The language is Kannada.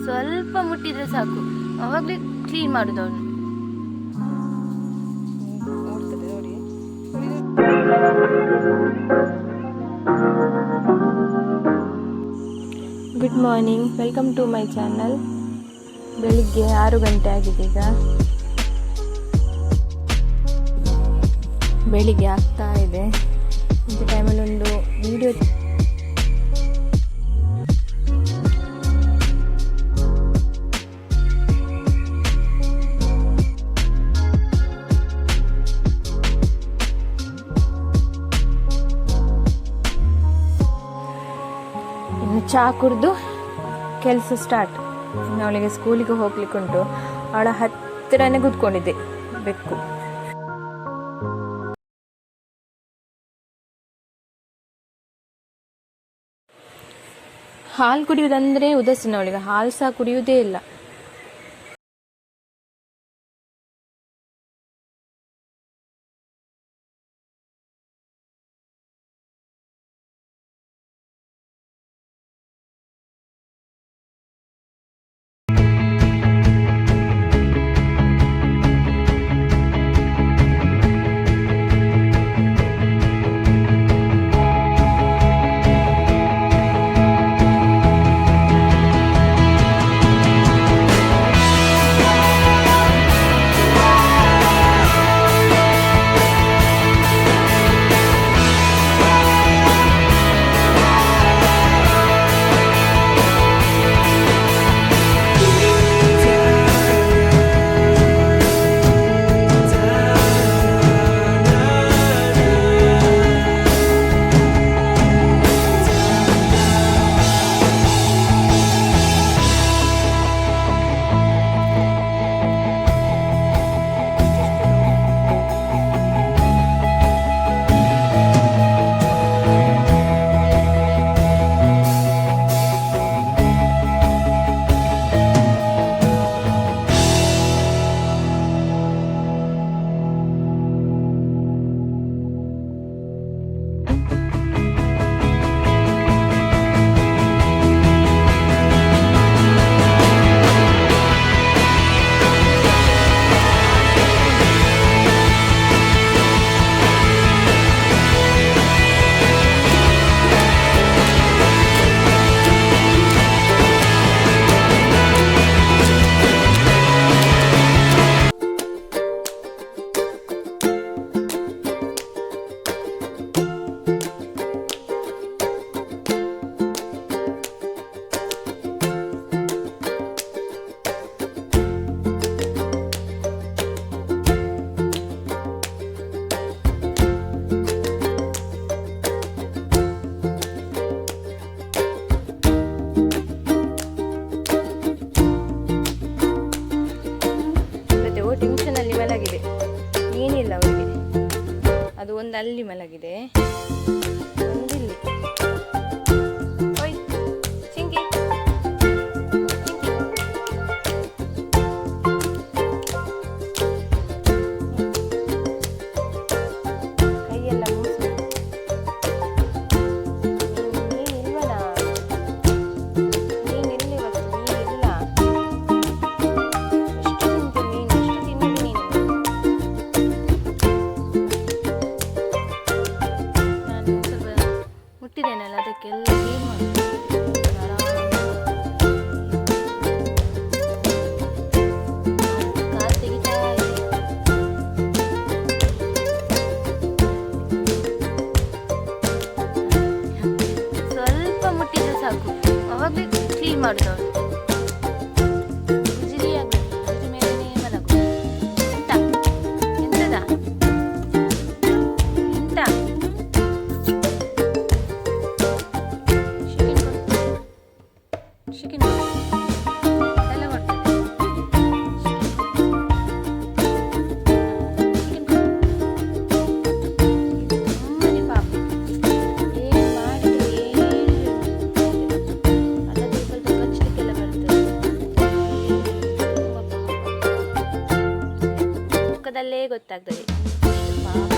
ಸ್ವಲ್ಪ ಮುಟ್ಟಿದ್ರೆ ಸಾಕು, ಅವಾಗಲೇ ಕ್ಲೀನ್ ಮಾಡೋದು ಅವನು. ನೋಡಿ. Good morning, welcome to my channel. ಬೆಳಿಗ್ಗೆ 6 ಗಂಟೆ ಆಗಿದೆ. ಈಗ ಬೆಳಿಗ್ಗೆ ಆಗ್ತಾ ಇದೆ. ಇಂಥ ಟೈಮಲ್ಲಿ ಒಂದು ವಿಡಿಯೋ ಚಹಾ ಕುಡಿದು ಕೆಲಸ ಸ್ಟಾರ್ಟ್. ಅವಳಿಗೆ ಸ್ಕೂಲಿಗೆ ಹೋಗ್ಲಿಕ್ಕೆ ಉಂಟು. ಅವಳ ಹತ್ತಿರನೇ ಕೂತ್ಕೊಂಡಿದ್ದೆ ಬೆಕ್ಕು. ಹಾಲು ಕುಡಿಯೋದಂದ್ರೆ ಉದಾಸೀನ ಅವಳಿಗೆ. ಹಾಲು ಸಹ ಕುಡಿಯುವುದೇ ಇಲ್ಲ. ಟ್ಯೂಷನಲ್ಲಿ ಮಲಗಿದೆ, ಏನಿಲ್ಲ ಅವರಿಗೆ. ಅದು ಒಂದು ಅಲ್ಲಿ ಮಲಗಿದೆ, ಒಂದಿಲ್ಲಿ. ಓಯ್ ಚಿಂಕಿ, ಕೈಯೆಲ್ಲ ಮೂಸಿ. ನೀನಿಲ್ವಲ್ಲ, ನೀನಿಲ್ಲ. ಮುಟ್ಟಿದ್ದೇನಲ್ಲ, ಅದಕ್ಕೆಲ್ಲ ಕ್ಲೀನ್ ಮಾಡ್ತೀನಿ. ಕಾಲು ತೆಗಿತಾ ಇದೆ. ಸ್ವಲ್ಪ ಮುಟ್ಟಿದ್ರೆ ಸಾಕು, ಅವಾಗಲೇ ಕ್ಲೀನ್ ಮಾಡೋದು ಅವನು. ಉಜಿರಿ ಆಗ್ಬೇಕು, ಉಜಿರಿ ಮೇಲೆನೇ ಮಲಗು. ಎಂತ ಎಂತದ ಎಂತ ಚಿಕನ್ ಎಲ್ಲ ಕೊಡ್ತದೆ. ಸುಮ್ಮನೆ ಪಾಪ ಏನು ಮಾಡಿದ್ರು ಅದಕ್ಕೆ ಸ್ವಲ್ಪ ಕಚ್ಚಲಿಕ್ಕೆಲ್ಲ ಬರ್ತದೆ. ಮುಖದಲ್ಲೇ ಗೊತ್ತಾಗ್ತದೆ ಪಾಪ.